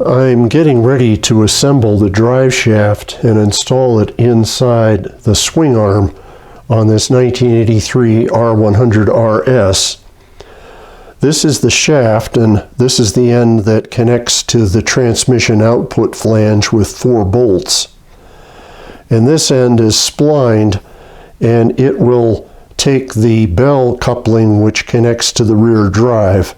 I'm getting ready to assemble the drive shaft and install it inside the swing arm on this 1983 R100RS. This is the shaft, and this is the end that connects to the transmission output flange with 4 bolts. And this end is splined, and it will take the bell coupling which connects to the rear drive.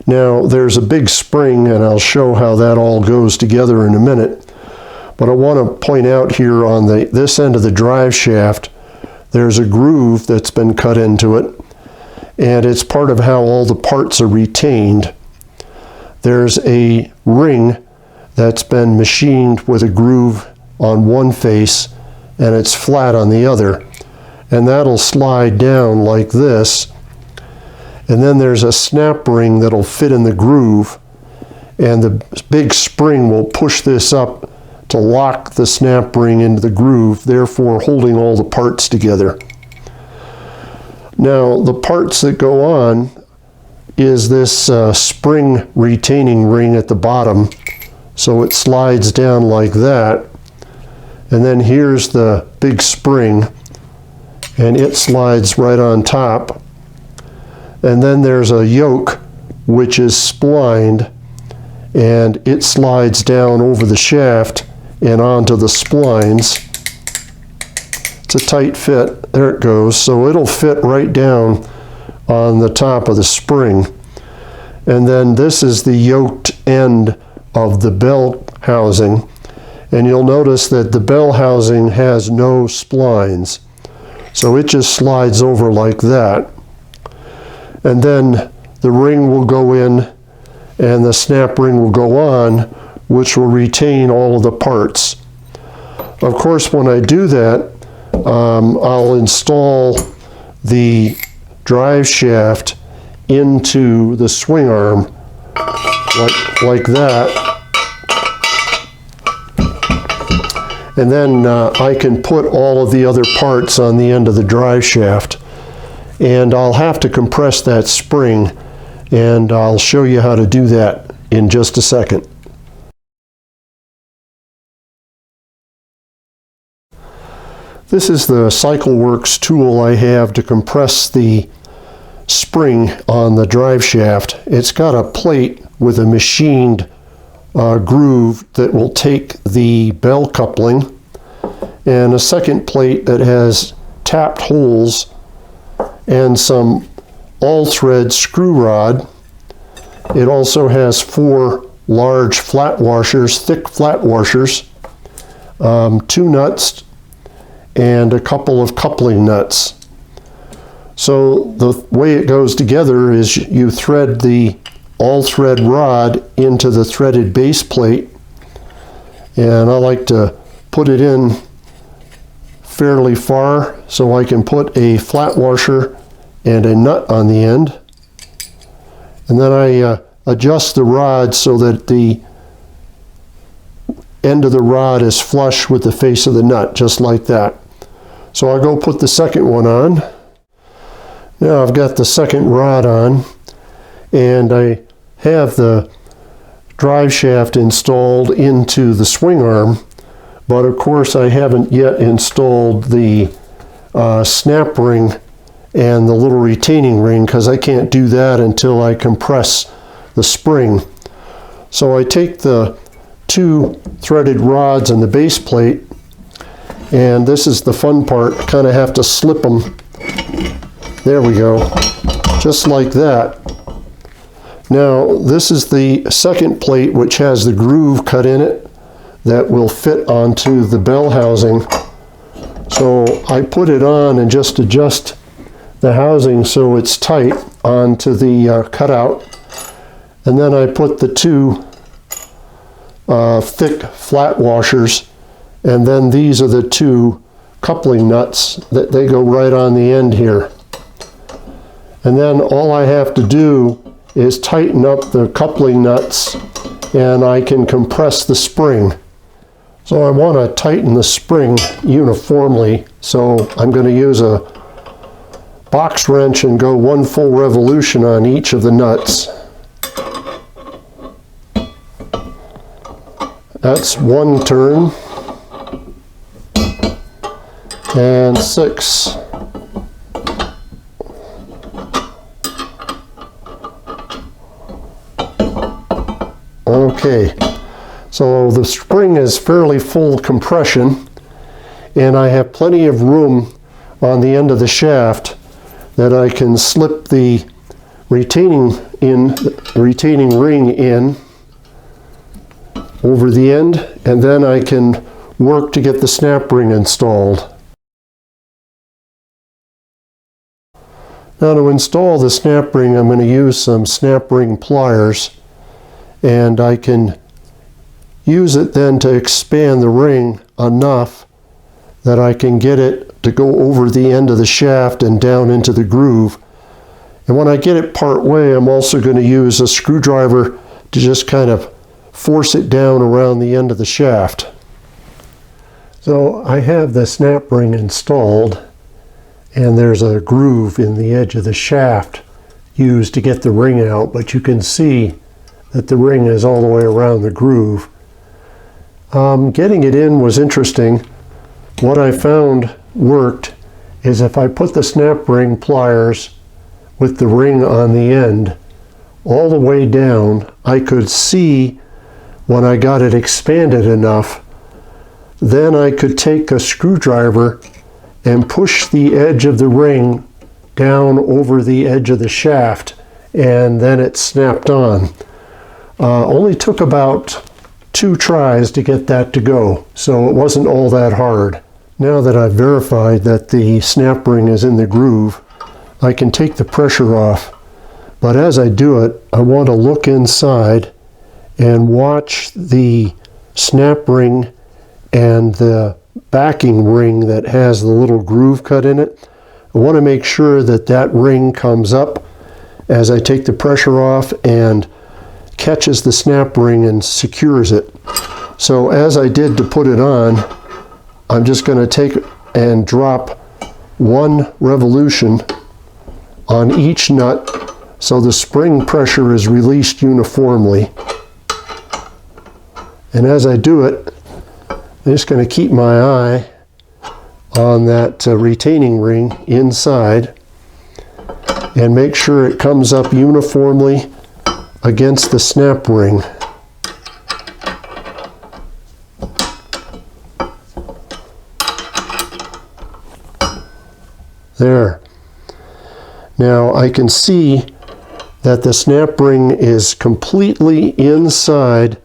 Now there's a big spring, and I'll show how that all goes together in a minute, but I want to point out here on this end of the drive shaft there's a groove that's been cut into it, and it's part of how all the parts are retained. There's a ring that's been machined with a groove on one face and it's flat on the other, and that'll slide down like this. And then there's a snap ring that'll fit in the groove, and the big spring will push this up to lock the snap ring into the groove, therefore holding all the parts together. Now the parts that go on is this spring retaining ring at the bottom, so it slides down like that. And then here's the big spring, and it slides right on top. And then there's a yoke which is splined, and it slides down over the shaft and onto the splines. It's a tight fit. There it goes. So it'll fit right down on the top of the spring. And then this is the yoked end of the bell housing. And you'll notice that the bell housing has no splines. So it just slides over like that. And then the ring will go in and the snap ring will go on, which will retain all of the parts. Of course, when I do that, I'll install the drive shaft into the swing arm like that. And then I can put all of the other parts on the end of the drive shaft. And I'll have to compress that spring, and I'll show you how to do that in just a second. This is the CycleWorks tool I have to compress the spring on the drive shaft. It's got a plate with a machined groove that will take the bell coupling, and a second plate that has tapped holes and some all-thread screw rod. It also has 4 large flat washers, thick flat washers, 2 nuts, and a couple of coupling nuts. So the way it goes together is you thread the all-thread rod into the threaded base plate, and I like to put it in fairly far so I can put a flat washer and a nut on the end. And then I adjust the rod so that the end of the rod is flush with the face of the nut, just like that. So I'll go put the second one on. Now I've got the second rod on, and I have the drive shaft installed into the swing arm, but of course I haven't yet installed the snap ring and the little retaining ring, because I can't do that until I compress the spring. So I take the 2 threaded rods and the base plate, and this is the fun part, kind of have to slip them. There we go, just like that. Now this is the second plate, which has the groove cut in it that will fit onto the bell housing. So I put it on and just adjust the housing so it's tight onto the cutout, and then I put the 2 thick flat washers, and then these are the 2 coupling nuts that they go right on the end here. And then all I have to do is tighten up the coupling nuts, and I can compress the spring. So I want to tighten the spring uniformly, so I'm going to use a box wrench and go 1 full revolution on each of the nuts. That's 1 turn. And 6. Okay, so the spring is fairly full compression, and I have plenty of room on the end of the shaft that I can slip the retaining ring in over the end, and then I can work to get the snap ring installed. Now, to install the snap ring, I'm going to use some snap ring pliers, and I can use it then to expand the ring enough that I can get it to go over the end of the shaft and down into the groove. And when I get it part way, I'm also going to use a screwdriver to just kind of force it down around the end of the shaft. So I have the snap ring installed, and there's a groove in the edge of the shaft used to get the ring out, but you can see that the ring is all the way around the groove. Getting it in was interesting. What I found worked is if I put the snap ring pliers with the ring on the end all the way down, I could see when I got it expanded enough, then I could take a screwdriver and push the edge of the ring down over the edge of the shaft, and then it snapped on. Only took about 2 tries to get that to go, so it wasn't all that hard. Now that I've verified that the snap ring is in the groove, I can take the pressure off. But as I do it, I want to look inside and watch the snap ring and the backing ring that has the little groove cut in it. I want to make sure that that ring comes up as I take the pressure off and catches the snap ring and secures it. So as I did to put it on, I'm just going to take and drop 1 revolution on each nut so the spring pressure is released uniformly. And as I do it, I'm just going to keep my eye on that retaining ring inside and make sure it comes up uniformly against the snap ring. There. Now I can see that the snap ring is completely inside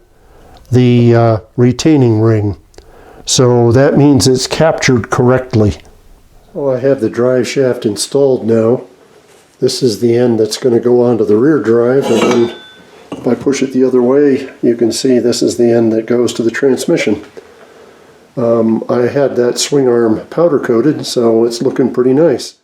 the retaining ring. So that means it's captured correctly. So I have the drive shaft installed now. This is the end that's going to go onto the rear drive, and then if I push it the other way, you can see this is the end that goes to the transmission. I had that swing arm powder coated, so it's looking pretty nice.